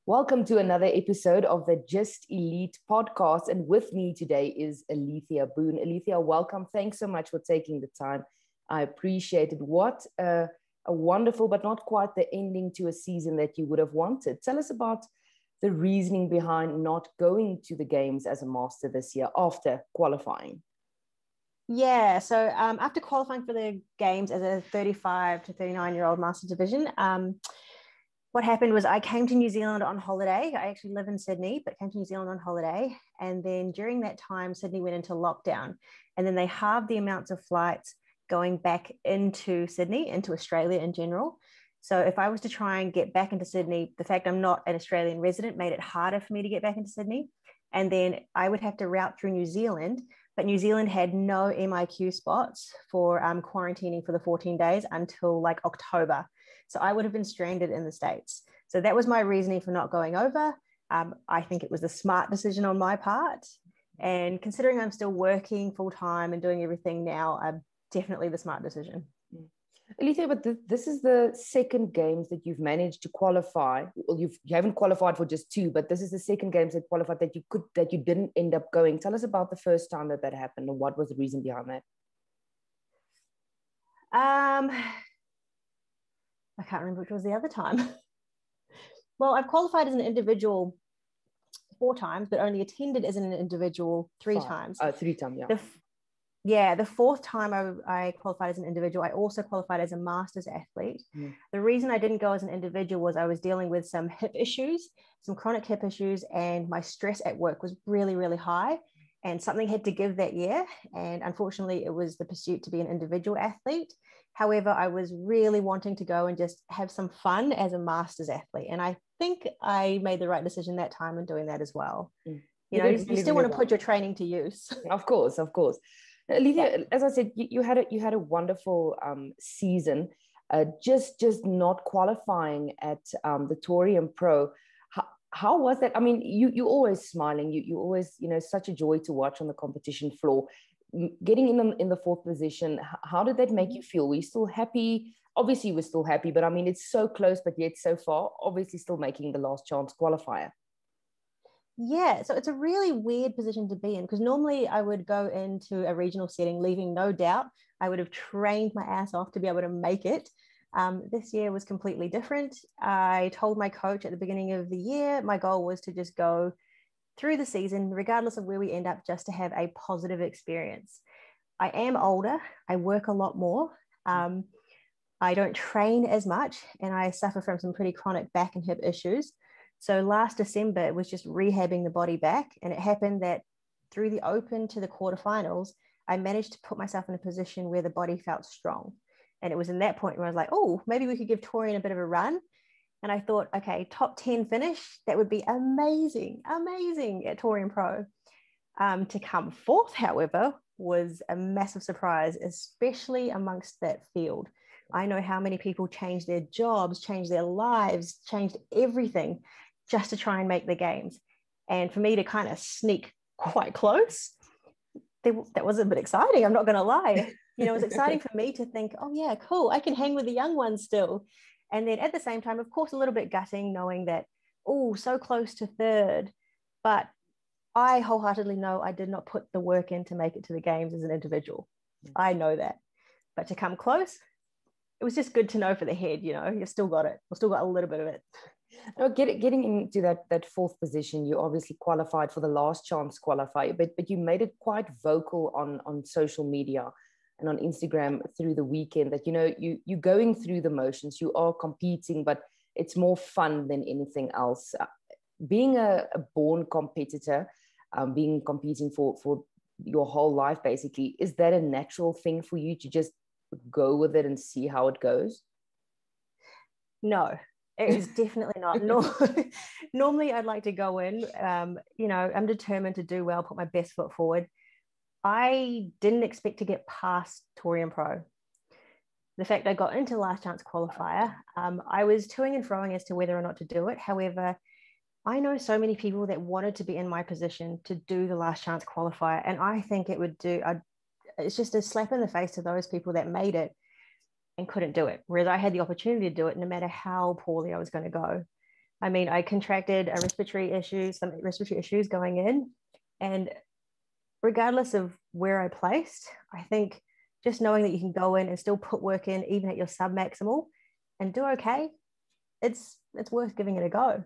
Welcome to another episode of the Just Elite podcast. And with me today is Alethea Boon. Alethea, welcome. Thanks so much for taking the time. I appreciate it. What a wonderful, but not quite the ending to a season that you would have wanted. Tell us about the reasoning behind not going to the games as a master this year after qualifying. Yeah, so after qualifying for the games as a 35 to 39-year-old master division, what happened was I came to New Zealand on holiday. I actually live in Sydney, but came to New Zealand on holiday. And then during that time, Sydney went into lockdown. And then they halved the amounts of flights going back into Sydney, into Australia in general. So if I was to try and get back into Sydney, the fact I'm not an Australian resident made it harder for me to get back into Sydney. And then I would have to route through New Zealand, but New Zealand had no MIQ spots for quarantining for the 14 days until like October. So I would have been stranded in the States. So that was my reasoning for not going over. I think it was a smart decision on my part. And considering I'm still working full time and doing everything now, definitely the smart decision. Alethea, but this is the second games that you've managed to qualify. Well, you haven't qualified for just two, but this is the second games that qualified that you didn't end up going. Tell us about the first time that happened and what was the reason behind that? I can't remember which was the other time. Well, I've qualified as an individual 4 times, but only attended as an individual 3 times. 3 times, yeah. The 4th time I qualified as an individual, I also qualified as a masters athlete. The reason I didn't go as an individual was I was dealing with some hip issues, some chronic hip issues, and my stress at work was really, really high. And something had to give that year. And unfortunately, it was the pursuit to be an individual athlete. However, I was really wanting to go and just have some fun as a masters athlete. And I think I made the right decision that time in doing that as well. You know, you still want to put your training to use. Of course. Alethea, as I said, you had a wonderful season. Just not qualifying at the Torium Pro. How was that? I mean, you're always smiling. You always, such a joy to watch on the competition floor. Getting in the 4th position, how did that make you feel? Were you still happy? Obviously, you were still happy, but I mean, it's so close, but yet so far. Obviously, still making the last chance qualifier. Yeah, so it's a really weird position to be in because normally I would go into a regional setting, leaving no doubt I would have trained my ass off to be able to make it. This year was completely different. I told my coach at the beginning of the year, my goal was to just go through the season, regardless of where we end up, just to have a positive experience. I am older. I work a lot more. I don't train as much, and I suffer from some pretty chronic back and hip issues. So last December, it was just rehabbing the body back. And it happened that through the Open to the quarterfinals, I managed to put myself in a position where the body felt strong. And it was in that point where I was like, oh, maybe we could give Torian a bit of a run. And I thought, okay, top 10 finish, that would be amazing at Torian Pro. To come 4th, however, was a massive surprise, especially amongst that field. I know how many people changed their jobs, changed their lives, changed everything just to try and make the games. And for me to kind of sneak quite close, that was a bit exciting. I'm not going to lie. It was exciting for me to think, oh yeah, cool, I can hang with the young ones still. And then at the same time, of course, a little bit gutting knowing that, oh, so close to 3rd. But I wholeheartedly know I did not put the work in to make it to the games as an individual. I know that. But to come close, it was just good to know for the head, you've still got it. We've still got a little bit of it. No, getting into that 4th position, you obviously qualified for the last chance qualifier, but you made it quite vocal on social media and on Instagram through the weekend that, you're going through the motions, you are competing, but it's more fun than anything else. Being a born competitor, competing for your whole life, basically, is that a natural thing for you to just go with it and see how it goes? No, it is definitely not. Normally I'd like to go in, I'm determined to do well, put my best foot forward. I didn't expect to get past Torian Pro. The fact I got into last chance qualifier, I was toing and froing as to whether or not to do it. However, I know so many people that wanted to be in my position to do the last chance qualifier, and I think it's just a slap in the face to those people that made it and couldn't do it, whereas I had the opportunity to do it no matter how poorly I was going to go. I mean, I contracted some respiratory issues going in. And regardless of where I placed, I think just knowing that you can go in and still put work in, even at your sub-maximal, and do okay, it's worth giving it a go.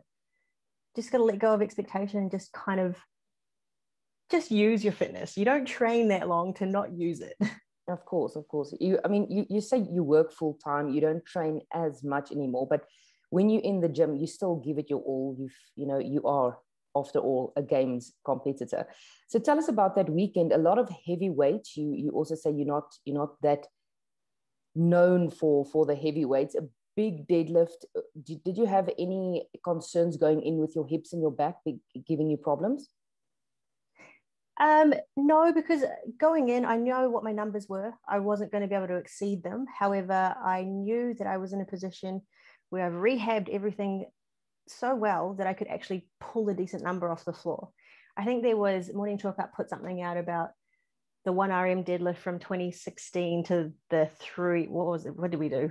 Just got to let go of expectation and just kind of just use your fitness. You don't train that long to not use it. Of course. You say you work full time, you don't train as much anymore, but when you're in the gym, you still give it your all. You are, after all, a games competitor. So tell us about that weekend. A lot of heavy weights. You also say you're not that known for the heavy weights. A big deadlift. Did you have any concerns going in with your hips and your back giving you problems? No, because going in, I know what my numbers were. I wasn't going to be able to exceed them. However, I knew that I was in a position where I've rehabbed everything so well that I could actually pull a decent number off the floor. I think there was Morning Chalk-Up put something out about the 1RM deadlift from 2016 to the 3. What was it? What did we do?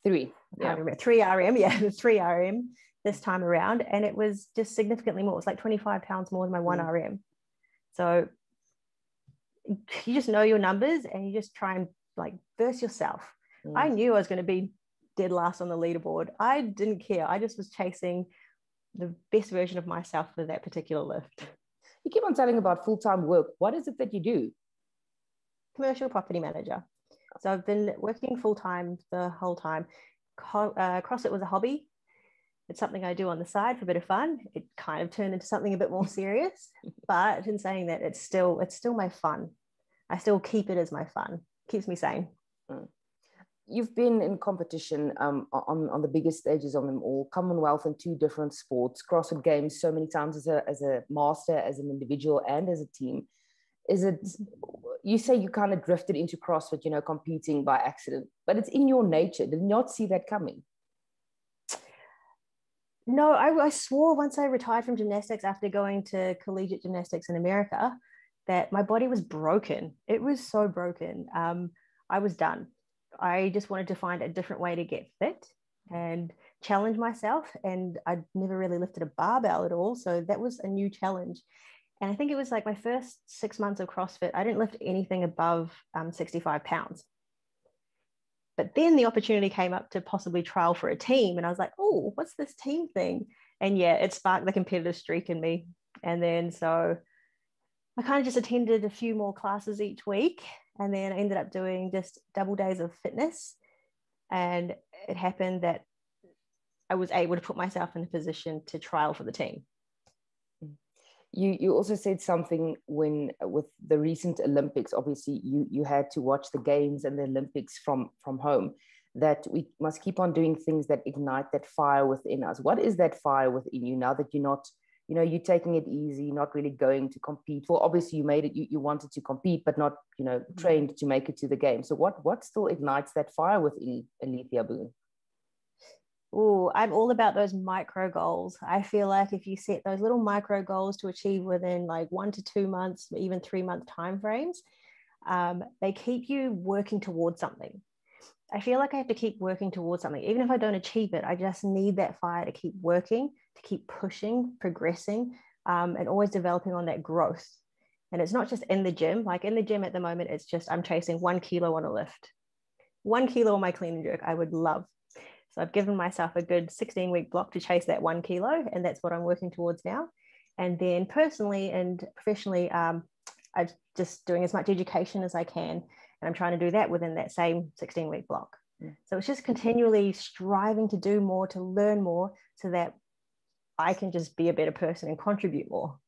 3. Yeah, 3RM. Yeah, the 3RM this time around, and it was just significantly more. It was like 25 pounds more than my 1RM. So you just know your numbers and you just try and like verse yourself. I knew I was going to be dead last on the leaderboard. I didn't care. I just was chasing the best version of myself for that particular lift. You keep on telling about full-time work. What is it that you do? Commercial property manager. So I've been working full-time the whole time. CrossFit was a hobby. It's something I do on the side for a bit of fun. It kind of turned into something a bit more serious, but in saying that, it's still my fun. I still keep it as my fun. Keeps me sane. You've been in competition on the biggest stages of them all, Commonwealth in 2 different sports, CrossFit Games so many times as a master, as an individual, and as a team. Is it, you say you kind of drifted into CrossFit, competing by accident, but it's in your nature. Did you not see that coming? No, I swore once I retired from gymnastics after going to collegiate gymnastics in America that my body was broken. It was so broken. I was done. I just wanted to find a different way to get fit and challenge myself. And I'd never really lifted a barbell at all. So that was a new challenge. And I think it was like my first 6 months of CrossFit, I didn't lift anything above 65 pounds. But then the opportunity came up to possibly trial for a team. And I was like, oh, what's this team thing? And yeah, it sparked the competitive streak in me. And then so I kind of just attended a few more classes each week. And then I ended up doing just double days of fitness. And it happened that I was able to put myself in a position to trial for the team. You also said something when with the recent Olympics, obviously you had to watch the games and the Olympics from home, that we must keep on doing things that ignite that fire within us. What is that fire within you now that you're not, you're taking it easy, not really going to compete? Well, obviously you made it, you wanted to compete, but not, trained to make it to the game. So what still ignites that fire within Alethea Boon? Oh, I'm all about those micro goals. I feel like if you set those little micro goals to achieve within like 1 to 2 months, even 3-month timeframes, they keep you working towards something. I feel like I have to keep working towards something. Even if I don't achieve it, I just need that fire to keep working, to keep pushing, progressing, and always developing on that growth. And it's not just in the gym. Like in the gym at the moment, it's just I'm chasing 1 kilo on a lift. 1 kilo on my clean and jerk, I would love. So I've given myself a good 16-week block to chase that 1 kilo, and that's what I'm working towards now. And then personally and professionally, I'm just doing as much education as I can, and I'm trying to do that within that same 16-week block. So it's just continually striving to do more, to learn more, so that I can just be a better person and contribute more.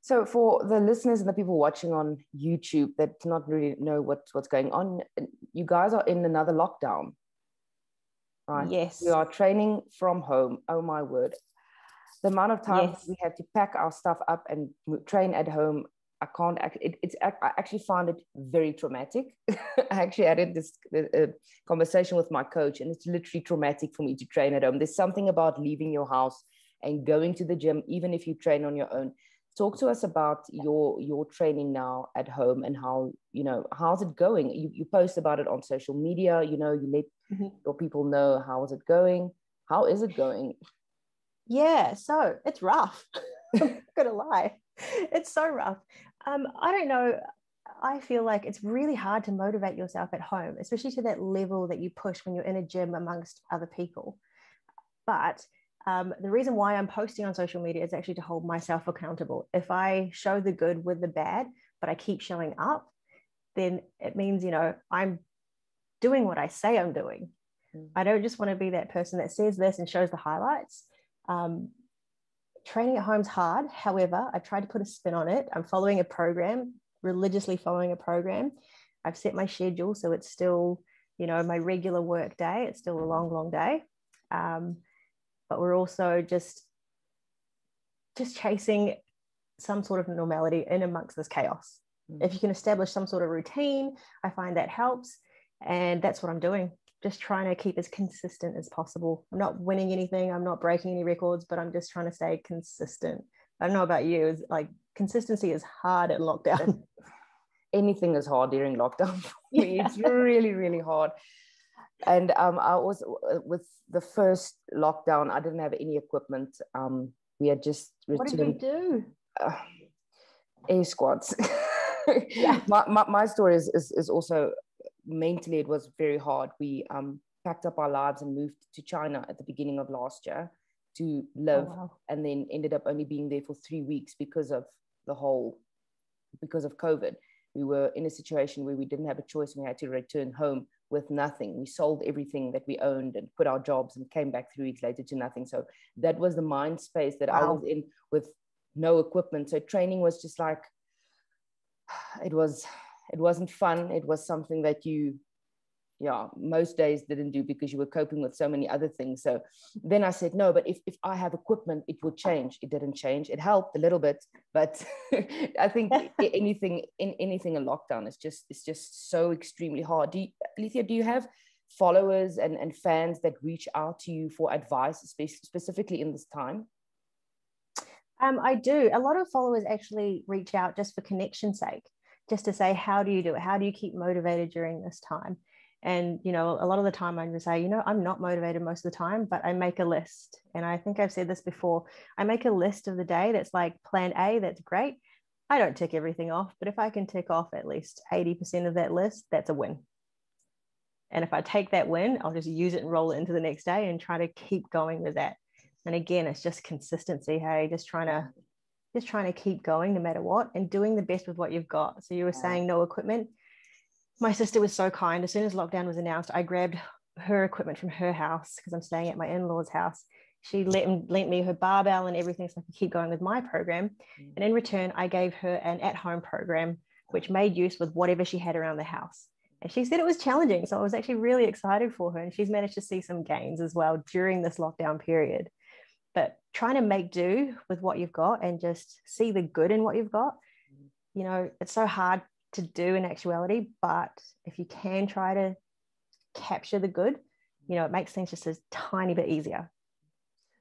So for the listeners and the people watching on YouTube that do not really know what's going on, you guys are in another lockdown. Right. Yes. We are training from home. Oh my word. The amount of time we have to pack our stuff up and train at home, I actually find it very traumatic. I actually had this conversation with my coach, and it's literally traumatic for me to train at home. There's something about leaving your house and going to the gym, even if you train on your own. Talk to us about your training now at home and how, how's it going? You post about it on social media, you let your people know how is it going. How is it going? Yeah, so it's rough. I'm not gonna lie, it's so rough. I don't know. I feel like it's really hard to motivate yourself at home, especially to that level that you push when you're in a gym amongst other people. But the reason why I'm posting on social media is actually to hold myself accountable. If I show the good with the bad, but I keep showing up, then it means, I'm doing what I say I'm doing. I don't just want to be that person that says this and shows the highlights. Training at home's hard. However, I tried to put a spin on it. I'm following a program, religiously following a program. I've set my schedule, so it's still, my regular work day. It's still a long, long day. But we're also just chasing some sort of normality in amongst this chaos. If you can establish some sort of routine, I find that helps. And that's what I'm doing. Just trying to keep as consistent as possible. I'm not winning anything. I'm not breaking any records, but I'm just trying to stay consistent. I don't know about you. It's like consistency is hard at lockdown. Anything is hard during lockdown for me. Yeah. It's really, really hard. And I was with the first lockdown, I didn't have any equipment. We had just returned. What did you do? Air squats. Yeah. My story is also mentally, it was very hard. We packed up our lives and moved to China at the beginning of last year to live. Oh, wow. And then ended up only being there for 3 weeks because of COVID. We were in a situation where we didn't have a choice. We had to return home with nothing. We sold everything that we owned and quit our jobs and came back 3 weeks later to nothing. So that was the mind space that I was in, with no equipment. So training was just like, it wasn't fun. It was something that most days didn't do because you were coping with so many other things. So then I said, no, but if I have equipment, it would change. It didn't change. It helped a little bit, but I think anything in lockdown is just so extremely hard. Alethea, do you have followers and fans that reach out to you for advice, specifically in this time? I do. A lot of followers actually reach out just for connection's sake, just to say, how do you do it? How do you keep motivated during this time? And, a lot of the time I'm going to say, I'm not motivated most of the time, but I make a list. And I think I've said this before. I make a list of the day that's like plan A, that's great. I don't tick everything off, but if I can tick off at least 80% of that list, that's a win. And if I take that win, I'll just use it and roll it into the next day and try to keep going with that. And again, it's just consistency. Hey, just trying to keep going no matter what, and doing the best with what you've got. So you were saying no equipment. My sister was so kind. As soon as lockdown was announced, I grabbed her equipment from her house because I'm staying at my in-laws' house. She lent me her barbell and everything so I could keep going with my program. And in return, I gave her an at-home program, which made use with whatever she had around the house. And she said it was challenging. So I was actually really excited for her. And she's managed to see some gains as well during this lockdown period. But trying to make do with what you've got and just see the good in what you've got, it's so hard to do in actuality, but if you can try to capture the good, it makes things just a tiny bit easier.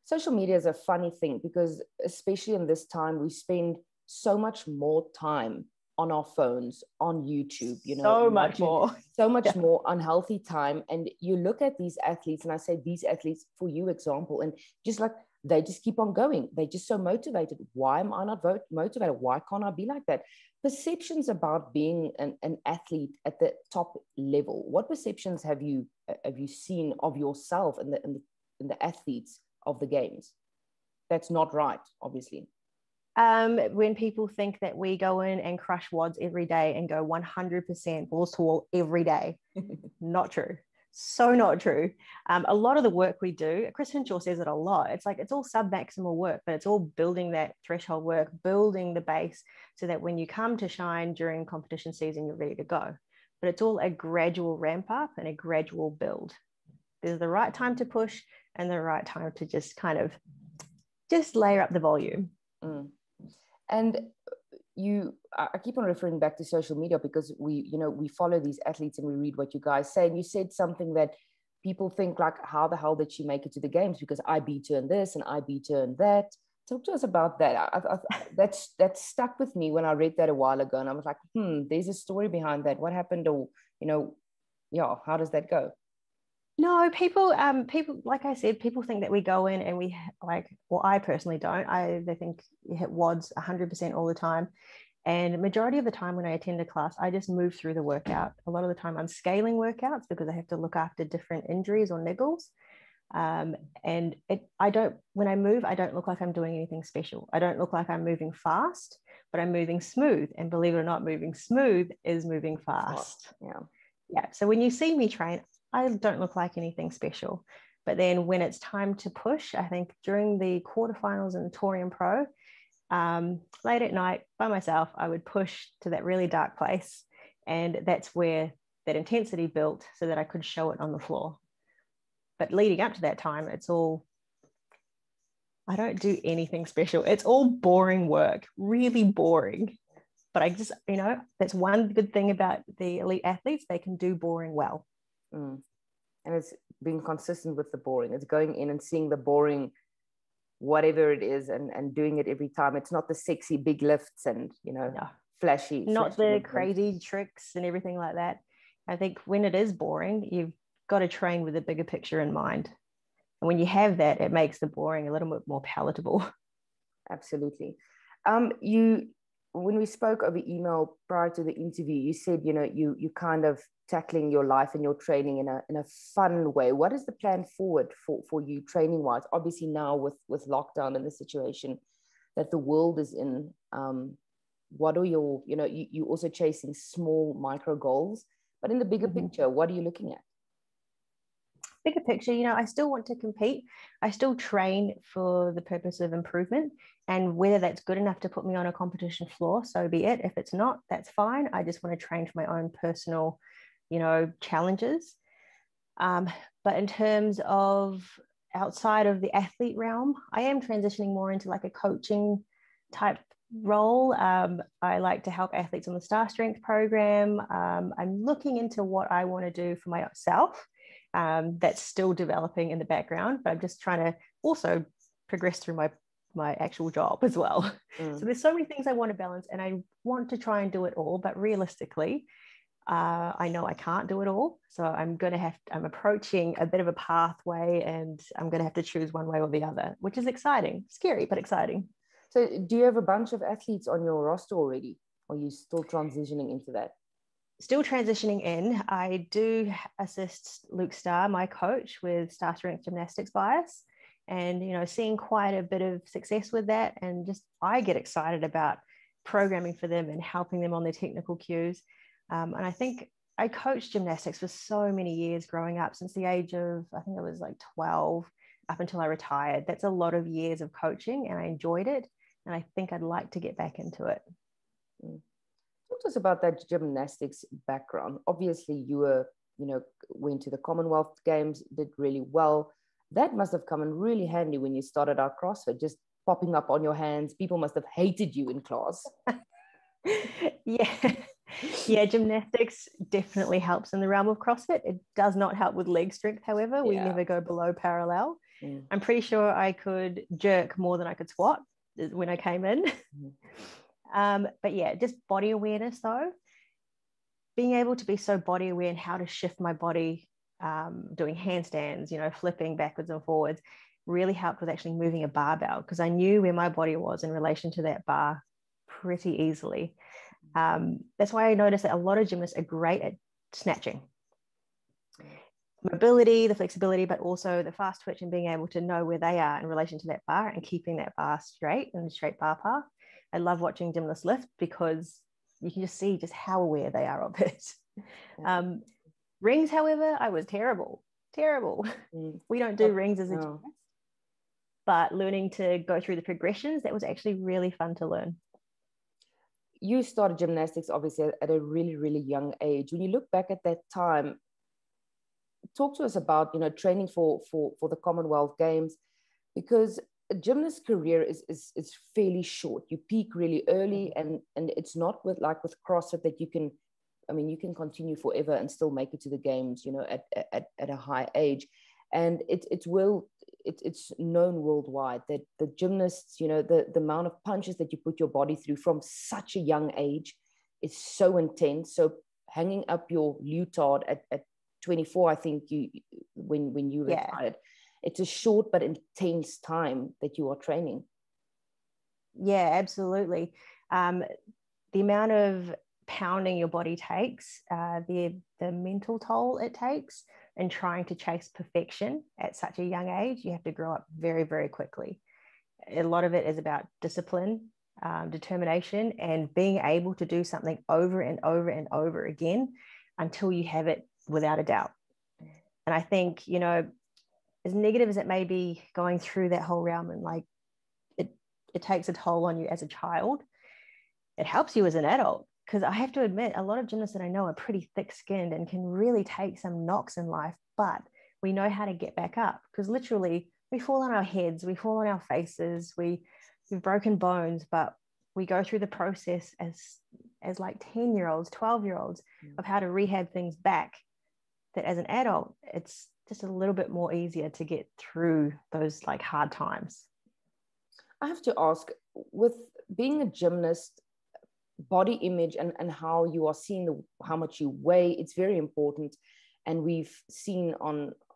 Social media is a funny thing because especially in this time, we spend so much more time on our phones, on YouTube, so much more unhealthy time. And you look at these athletes, and I say these athletes for you example, and just like, they just keep on going. They're just so motivated. Why am I not motivated? Why can't I be like that? Perceptions about being an athlete at the top level. What perceptions have you seen of yourself and the athletes of the games? That's not right, obviously. When people think that we go in and crush wads every day and go 100% balls to wall every day, not true. So not true. A lot of the work we do, Chris Hinshaw says it a lot, it's like it's all sub-maximal work, but it's all building that threshold work, building the base so that when you come to shine during competition season, you're ready to go. But it's all a gradual ramp up and a gradual build. There's the right time to push and the right time to just kind of just layer up the volume. And I keep on referring back to social media because we follow these athletes and we read what you guys say. And you said something that people think like, how the hell did she make it to the games? Because I beat her in this and I beat her in that. Talk to us about that. That stuck with me when I read that a while ago. And I was like, there's a story behind that. What happened? Or, how does that go? No, people, like I said, people think that we go in and we like, well, I personally don't. They think you hit WODs 100% all the time. And the majority of the time when I attend a class, I just move through the workout. A lot of the time I'm scaling workouts because I have to look after different injuries or niggles. And when I move, I don't look like I'm doing anything special. I don't look like I'm moving fast, but I'm moving smooth. And believe it or not, moving smooth is moving fast. Yeah. Yeah. So when you see me train, I don't look like anything special. But then when it's time to push, I think during the quarterfinals in the Torium Pro, late at night by myself, I would push to that really dark place. And that's where that intensity built so that I could show it on the floor. But leading up to that time, I don't do anything special. It's all boring work, really boring. But I just, that's one good thing about the elite athletes. They can do boring well. And it's being consistent with the boring. It's going in and seeing the boring, whatever it is, and doing it every time. It's not the sexy big lifts and, flashy. Not the crazy tricks and everything like that. I think when it is boring, you've got to train with a bigger picture in mind. And when you have that, it makes the boring a little bit more palatable. Absolutely. When we spoke over email prior to the interview, you said, you kind of tackling your life and your training in a fun way. What is the plan forward for you training wise? Obviously now with lockdown and the situation that the world is in, what are your, you also chasing small micro goals, but in the bigger picture, what are you looking at? Bigger picture, I still want to compete. I still train for the purpose of improvement, and whether that's good enough to put me on a competition floor, so be it. If it's not, that's fine. I just want to train for my own personal, challenges. But in terms of outside of the athlete realm, I am transitioning more into like a coaching type role. I like to help athletes on the Star Strength program. I'm looking into what I want to do for myself. That's still developing in the background, but I'm just trying to also progress through my actual job as well. So there's so many things I want to balance, and I want to try and do it all, but realistically, I know I can't do it all. So I'm approaching a bit of a pathway, and I'm going to have to choose one way or the other, which is exciting, scary, but exciting. So do you have a bunch of athletes on your roster already? Or are you still transitioning into that? Still transitioning in. I do assist Luke Starr, my coach, with Star Strength gymnastics bias, and seeing quite a bit of success with that. And just I get excited about programming for them and helping them on their technical cues. And I think I coached gymnastics for so many years growing up, since the age of, I think it was like 12 up until I retired. That's a lot of years of coaching, and I enjoyed it. And I think I'd like to get back into it. Talk to us about that gymnastics background. Obviously, you went to the Commonwealth Games, did really well. That must have come in really handy when you started out CrossFit, just popping up on your hands. People must have hated you in class. Yeah, gymnastics definitely helps in the realm of CrossFit. It does not help with leg strength, however. We never go below parallel. I'm pretty sure I could jerk more than I could squat when I came in. But yeah, just body awareness though. Being able to be so body aware and how to shift my body, doing handstands, flipping backwards and forwards, really helped with actually moving a barbell, because I knew where my body was in relation to that bar pretty easily. That's why I noticed that a lot of gymnasts are great at snatching. Mobility, the flexibility, but also the fast twitch and being able to know where they are in relation to that bar and keeping that bar straight and the straight bar path. I love watching gymnasts lift because you can just see just how aware they are of it. Rings, however, I was terrible. We don't do rings as a gymnast, but learning to go through the progressions, that was actually really fun to learn. You started gymnastics obviously at a really, really young age. When you look back at that time, talk to us about, training for the Commonwealth Games, because a gymnast career is fairly short. You peak really early, and it's not with CrossFit that you can continue forever and still make it to the games, at a high age. And it's known worldwide that the gymnasts, the amount of punches that you put your body through from such a young age is so intense. So hanging up your leotard at 24, I think when you Yeah. retired. It's a short but intense time that you are training. Yeah, absolutely. The amount of pounding your body takes, the mental toll it takes, and trying to chase perfection at such a young age, you have to grow up very, very quickly. A lot of it is about discipline, determination, and being able to do something over and over and over again until you have it without a doubt. And I think, you know, as negative as it may be going through that whole realm, and like it takes a toll on you as a child, it helps you as an adult. Because I have to admit, a lot of gymnasts that I know are pretty thick-skinned and can really take some knocks in life, but we know how to get back up. Because literally, we fall on our heads, we fall on our faces, we've broken bones, but we go through the process as like 10-year-olds, 12-year-olds of how to rehab things back. That as an adult, it's just a little bit more easier to get through those like hard times. I have to ask, with being a gymnast, body image and how you are seeing how much you weigh, it's very important. And we've seen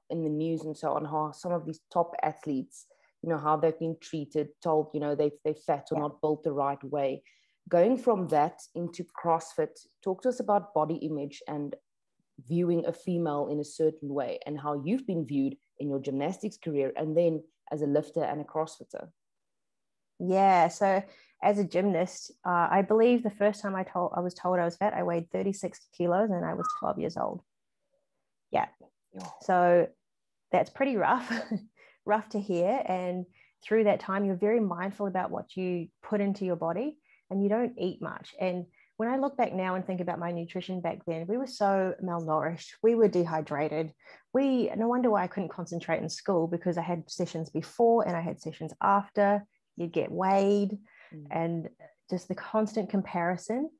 in the news and so on how some of these top athletes, you know, how they've been treated, told, you know, they're fat or not built the right way. Going from that into CrossFit, talk to us about body image and viewing a female in a certain way and how you've been viewed in your gymnastics career and then as a lifter and a CrossFitter. Yeah, so as a gymnast, I believe the first time I was told I was fat, I weighed 36 kilos and I was 12 years old. Yeah. So that's pretty rough, rough to hear. And through that time, you're very mindful about what you put into your body, and you don't eat much. And when I look back now and think about my nutrition back then, we were so malnourished. We were dehydrated. No wonder why I couldn't concentrate in school, because I had sessions before and I had sessions after. You'd get weighed, and just the constant comparison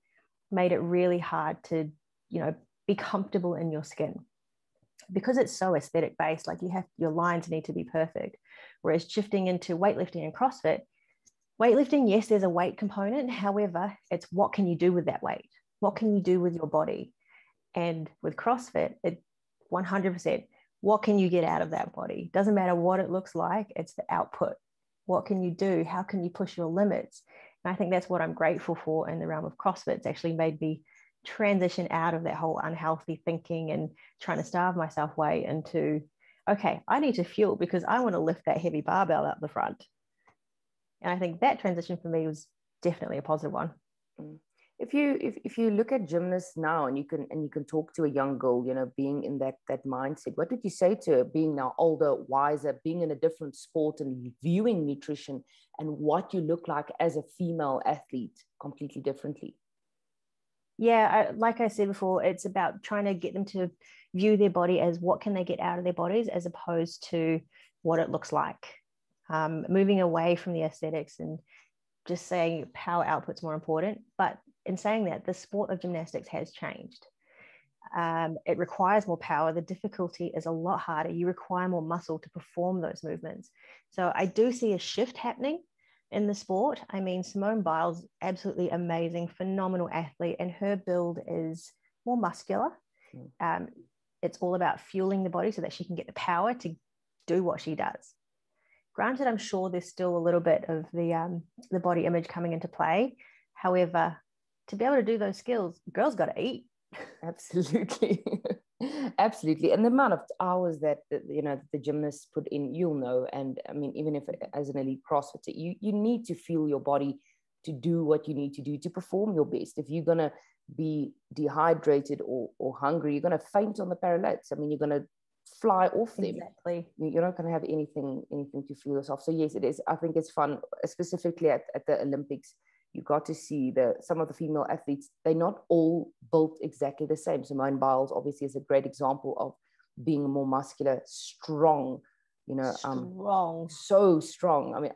made it really hard to, you know, be comfortable in your skin, because it's so aesthetic based. Like your lines need to be perfect. Whereas shifting into weightlifting and CrossFit, weightlifting, yes, there's a weight component. However, it's what can you do with that weight? What can you do with your body? And with CrossFit, it 100%, what can you get out of that body? Doesn't matter what it looks like, it's the output. What can you do? How can you push your limits? And I think that's what I'm grateful for in the realm of CrossFit. It's actually made me transition out of that whole unhealthy thinking and trying to starve myself way into, okay, I need to fuel because I want to lift that heavy barbell up the front. And I think that transition for me was definitely a positive one. If you look at gymnasts now and you can talk to a young girl, you know, being in that mindset, what would you say to her, being now older, wiser, being in a different sport and viewing nutrition and what you look like as a female athlete completely differently? Yeah, like I said before, it's about trying to get them to view their body as what can they get out of their bodies as opposed to what it looks like. Moving away from the aesthetics and just saying power output's more important. But in saying that, the sport of gymnastics has changed. It requires more power. The difficulty is a lot harder. You require more muscle to perform those movements. So I do see a shift happening in the sport. I mean, Simone Biles, absolutely amazing, phenomenal athlete, and her build is more muscular. It's all about fueling the body so that she can get the power to do what she does. Granted, I'm sure there's still a little bit of the body image coming into play. However, to be able to do those skills, girls got to eat. Absolutely. Absolutely. And the amount of hours that you know the gymnasts put in, you'll know. And I mean, even if as an elite CrossFitter, you need to fuel your body to do what you need to do to perform your best. If you're gonna be dehydrated or hungry, you're gonna faint on the parallettes. I mean, you're gonna fly off them. Exactly. You're not going to have anything to fuel yourself. So yes, it is. I think it's fun, specifically at the Olympics. You got to see some of the female athletes. They're not all built exactly the same. Simone Biles obviously is a great example of being more muscular, strong. You know, so strong. I mean,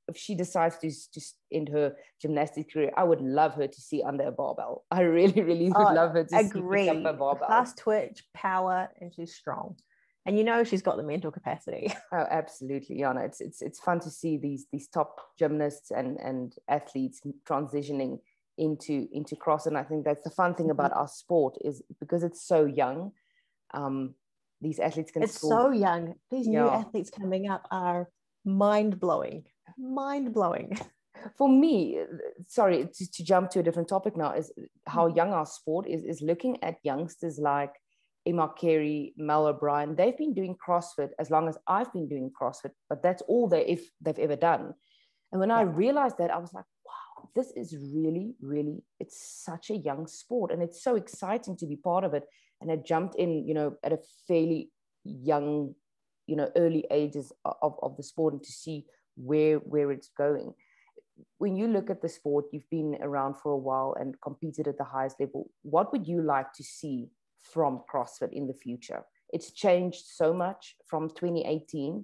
if she decides to end her gymnastics career, I would love her to see under a barbell. I really, really would love her to see pick up a barbell. Fast twitch, power, and she's strong. And you know she's got the mental capacity. Oh, absolutely, Jana. It's fun to see these top gymnasts and athletes transitioning into cross. And I think that's the fun thing about our sport is because it's so young. these athletes can it's still... so young. These new Yeah. athletes coming up are mind-blowing. For me, sorry, to jump to a different topic now, is how young our sport is looking at youngsters like Emma Carey, Mel O'Brien. They've been doing CrossFit as long as I've been doing CrossFit, but that's all they've ever done. And when I realized that, I was like, wow, this is really, really, it's such a young sport, and it's so exciting to be part of it. And I jumped in, you know, at a fairly young, you know, early ages of the sport, and to see where it's going. When you look at the sport, you've been around for a while and competed at the highest level. What would you like to see from CrossFit in the future? It's changed so much from 2018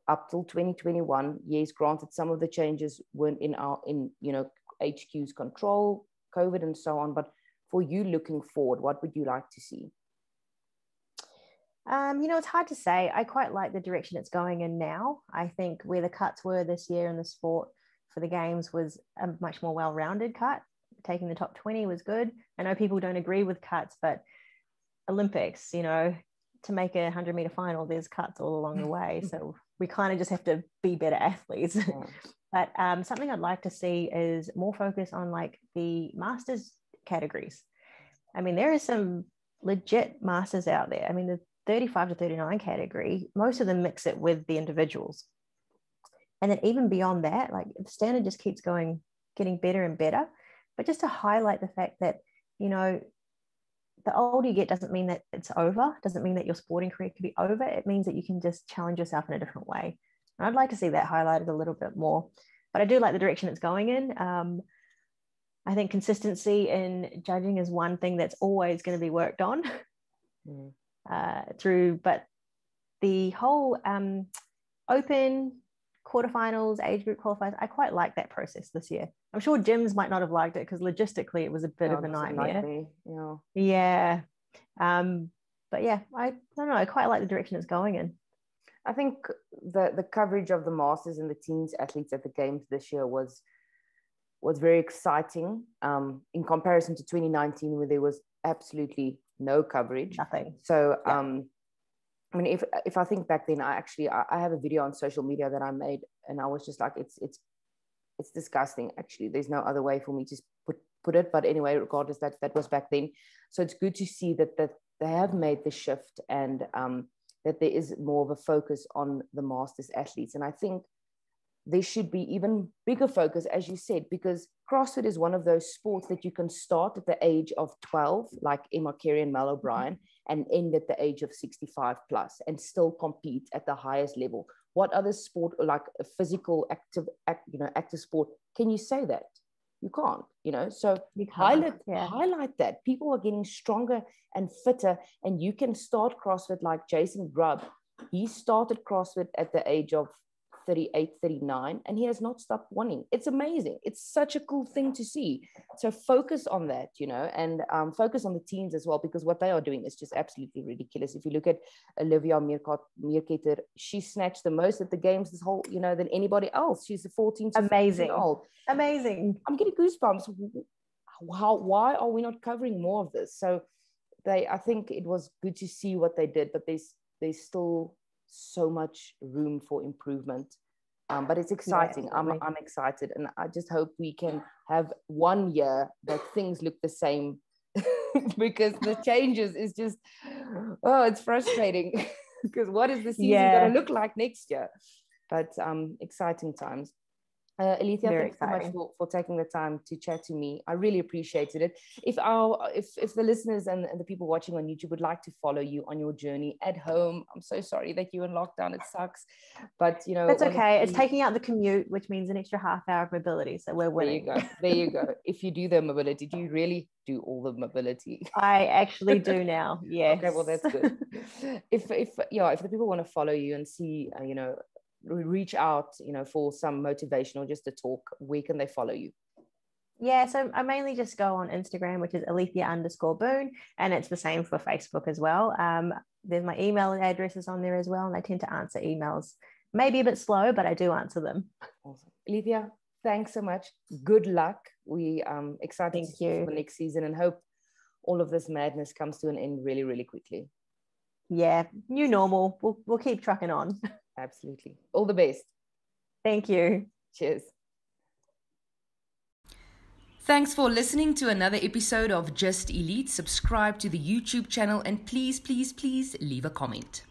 up till 2021. Yes, granted, some of the changes weren't in you know, HQ's control, COVID and so on. But for you looking forward, what would you like to see? You know, it's hard to say. I quite like the direction it's going in now. I think where the cuts were this year in the sport for the games was a much more well-rounded cut. Taking the top 20 was good. I know people don't agree with cuts, but Olympics, you know, to make a 100-meter final, there's cuts all along the way. So we kind of just have to be better athletes. Yeah. But something I'd like to see is more focus on like the masters categories. I mean, there are some legit masters out there. I mean, the 35 to 39 category, most of them mix it with the individuals. And then even beyond that, like the standard just keeps getting better and better. But just to highlight the fact that, you know, the older you get doesn't mean that it's over, doesn't mean that your sporting career could be over. It means that you can just challenge yourself in a different way. And I'd like to see that highlighted a little bit more. But I do like the direction it's going in. I think consistency in judging is one thing that's always going to be worked on. But the whole open quarterfinals, age group qualifiers, I quite like that process this year. I'm sure gyms might not have liked it because logistically it was a bit of a nightmare. Yeah. But yeah, I don't know. I quite like the direction it's going in. I think the coverage of the masters and the teens athletes at the games this year was very exciting in comparison to 2019, where there was absolutely no coverage. Nothing. So I mean, if I think back then, I have a video on social media that I made, and I was just like, it's disgusting. Actually, there's no other way for me to put it. But anyway, regardless, that was back then. So it's good to see that they have made the shift, and that there is more of a focus on the masters athletes. And I think there should be even bigger focus, as you said, because CrossFit is one of those sports that you can start at the age of 12, like Emma Carey and Mel O'Brien, and end at the age of 65 plus and still compete at the highest level. What other sport, like a physical active sport, can you say that? You can't, you know. So highlight that. People are getting stronger and fitter, and you can start CrossFit like Jason Grubb. He started CrossFit at the age of 38, 39, and he has not stopped wanting. It's amazing. It's such a cool thing to see. So focus on that, you know, and focus on the teens as well, because what they are doing is just absolutely ridiculous. If you look at Olivia Meerketter, she snatched the most at the games than anybody else. She's a 14 to 15 old. Amazing. I'm getting goosebumps. Why are we not covering more of this? So I think it was good to see what they did, but there's still so much room for improvement, but it's exciting. I'm excited, and I just hope we can have one year that things look the same because the changes is just it's frustrating because what is the season going to look like next year? But exciting times. Alethea, thanks so much for taking the time to chat to me. I really appreciated it. If the listeners and the people watching on YouTube would like to follow you on your journey at home, I'm so sorry that you're in lockdown. It sucks, but you know, that's okay. It's taking out the commute, which means an extra half hour of mobility. So we're winning. There you go. If you do the mobility, do you really do all the mobility? I actually do now. Yes. Okay, well that's good. If the people want to follow you and see, reach out, for some motivation or just a talk, where can they follow you? Yeah, so I mainly just go on Instagram, which is Alethea_Boon, and it's the same for Facebook as well. There's my email addresses on there as well, and I tend to answer emails. Maybe a bit slow, but I do answer them. Awesome. Alethea, thanks so much. Good luck. We excited for the next season and hope all of this madness comes to an end really, really quickly. Yeah, new normal. We'll keep trucking on. Absolutely. All the best. Thank you. Cheers. Thanks for listening to another episode of Just Elite. Subscribe to the YouTube channel and please, please, please leave a comment.